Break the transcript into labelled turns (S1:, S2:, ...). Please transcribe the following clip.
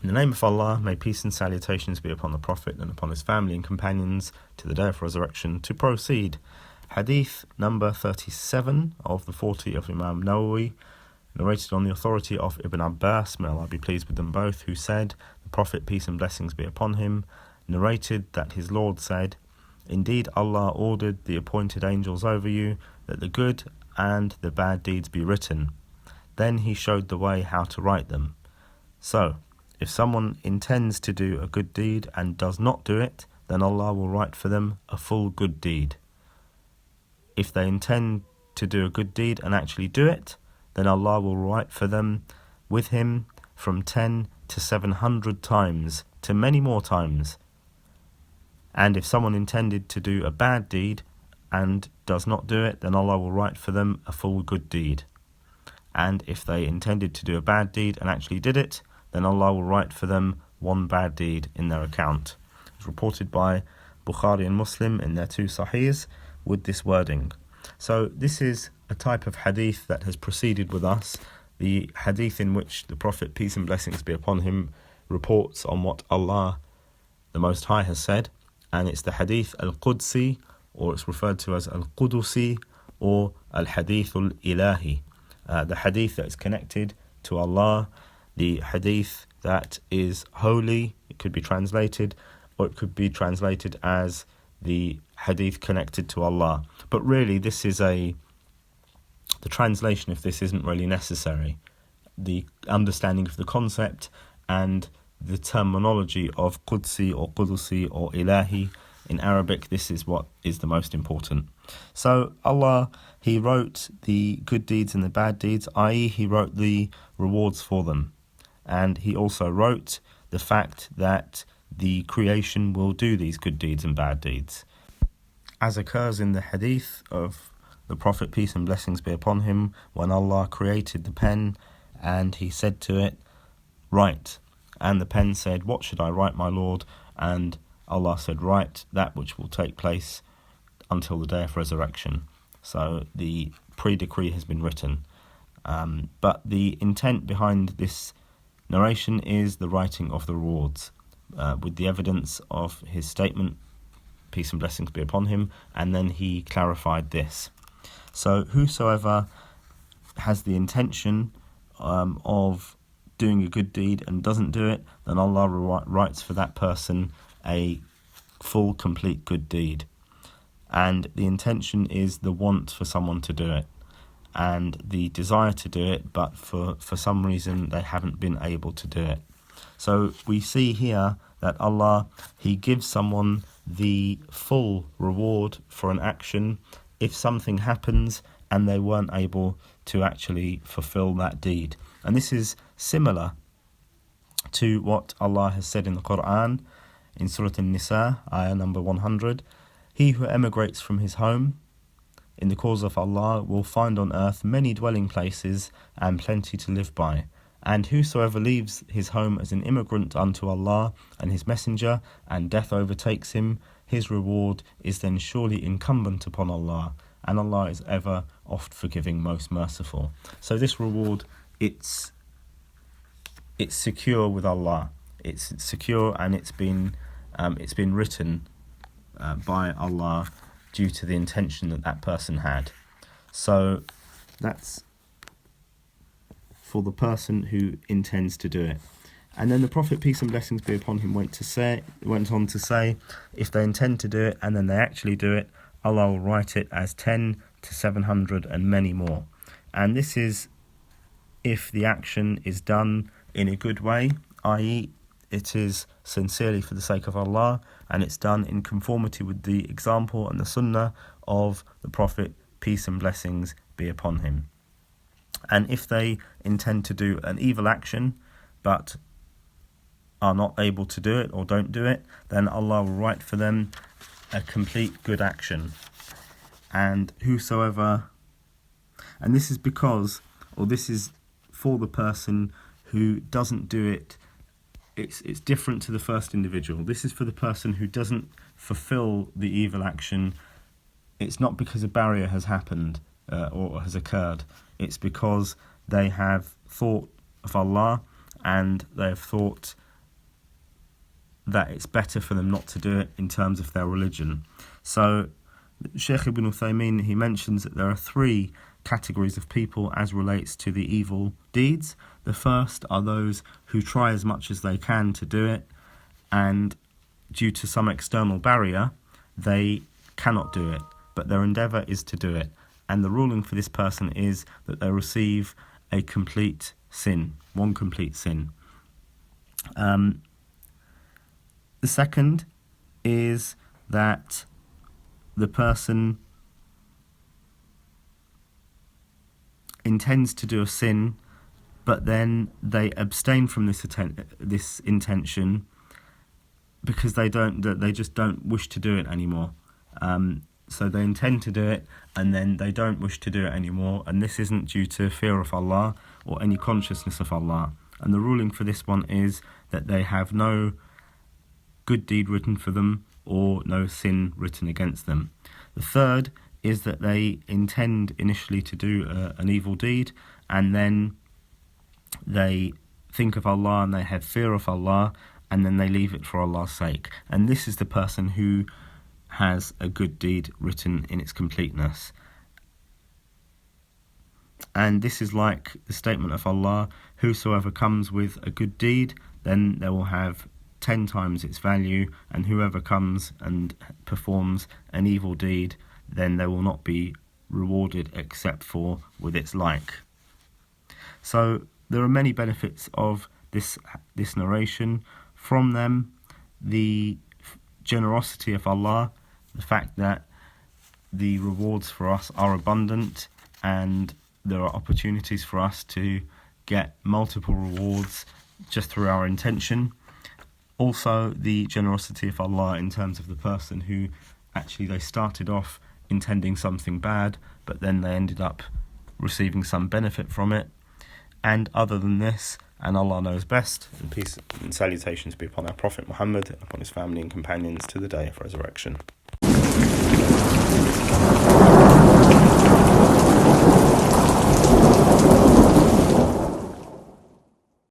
S1: In the name of Allah, may peace and salutations be upon the Prophet and upon his family and companions to the day of resurrection. To proceed, Hadith number 37 of the 40 of Imam al-Nawawi, narrated on the authority of Ibn Abbas, may Allah be pleased with them both, who said, the Prophet, peace and blessings be upon him, narrated that his Lord said, indeed Allah ordered the appointed angels over you, that the good and the bad deeds be written. Then he showed the way how to write them. So, if someone intends to do a good deed and does not do it, then Allah will write for them a full good deed. If they intend to do a good deed and actually do it, then Allah will write for them with him from 10 to 700 times to many more times. And if someone intended to do a bad deed and does not do it, then Allah will write for them a full good deed. And if they intended to do a bad deed and actually did it, then Allah will write for them one bad deed in their account. It's reported by Bukhari and Muslim in their two Sahihs with this wording. So this is a type of hadith that has proceeded with us, the hadith in which the Prophet, peace and blessings be upon him, reports on what Allah, the Most High, has said, and it's the hadith al-Qudsi, or it's referred to as al-Qudusi, or al-Hadith al-Ilahi, the hadith that is connected to Allah, the hadith that is holy. It could be translated, or it could be translated as the hadith connected to Allah. But really, this is the translation of this isn't really necessary. The understanding of the concept and the terminology of Qudsi or Qudusi or Ilahi in Arabic, this is what is the most important. So Allah, He wrote the good deeds and the bad deeds, i.e. He wrote the rewards for them. And He also wrote the fact that the creation will do these good deeds and bad deeds. As occurs in the hadith of the Prophet, peace and blessings be upon him, when Allah created the pen and He said to it, write. And the pen said, what should I write, my Lord? And Allah said, write that which will take place until the day of resurrection. So the pre-decree has been written. But the intent behind this narration is the writing of the rewards, with the evidence of his statement, peace and blessings be upon him, and then he clarified this. So whosoever has the intention of doing a good deed and doesn't do it, then Allah writes for that person a full, complete good deed. And the intention is the want for someone to do it, and the desire to do it, but for some reason they haven't been able to do it. So we see here that Allah, He gives someone the full reward for an action if something happens and they weren't able to actually fulfill that deed. And this is similar to what Allah has said in the Quran, in Surah An-Nisa, ayah number 100, he who emigrates from his home in the cause of Allah will find on earth many dwelling places and plenty to live by. And whosoever leaves his home as an immigrant unto Allah and His Messenger, and death overtakes him, his reward is then surely incumbent upon Allah, and Allah is ever oft forgiving, most merciful. So this reward, it's secure with Allah. It's secure, and it's been written by Allah due to the intention that person had. So that's for the person who intends to do it. And then the Prophet, peace and blessings be upon him, went on to say, if they intend to do it and then they actually do it, Allah will write it as 10 to 700 and many more. And this is if the action is done in a good way, i.e. it is sincerely for the sake of Allah, and it's done in conformity with the example and the sunnah of the Prophet, peace and blessings be upon him. And if they intend to do an evil action, but are not able to do it or don't do it, then Allah will write for them a complete good action. And whosoever, and this is because, or this is for the person who doesn't do it, it's different to the first individual. This is for the person who doesn't fulfill the evil action. It's not because a barrier has happened or has occurred. It's because they have thought of Allah and they have thought that it's better for them not to do it in terms of their religion. So Sheikh Ibn Uthaymeen, he mentions that there are three categories of people as relates to the evil deeds. The first are those who try as much as they can to do it, and due to some external barrier, they cannot do it, but their endeavour is to do it. And the ruling for this person is that they receive a complete sin, one complete sin. The second is that the person intends to do a sin, but then they abstain from this intention because they just don't wish to do it anymore. So they intend to do it, and then they don't wish to do it anymore, and this isn't due to fear of Allah or any consciousness of Allah. And the ruling for this one is that they have no good deed written for them or no sin written against them. The third is that they intend initially to do an evil deed, and then they think of Allah and they have fear of Allah, and then they leave it for Allah's sake. And this is the person who has a good deed written in its completeness. And this is like the statement of Allah, whosoever comes with a good deed, then they will have 10 times its value, and whoever comes and performs an evil deed, then they will not be rewarded except for with its like. So there are many benefits of this narration. From them, the generosity of Allah, the fact that the rewards for us are abundant, and there are opportunities for us to get multiple rewards just through our intention. Also, the generosity of Allah in terms of the person who actually they started off intending something bad, but then they ended up receiving some benefit from it. And other than this, and Allah knows best, and peace and salutations be upon our Prophet Muhammad, upon his family and companions to the day of resurrection.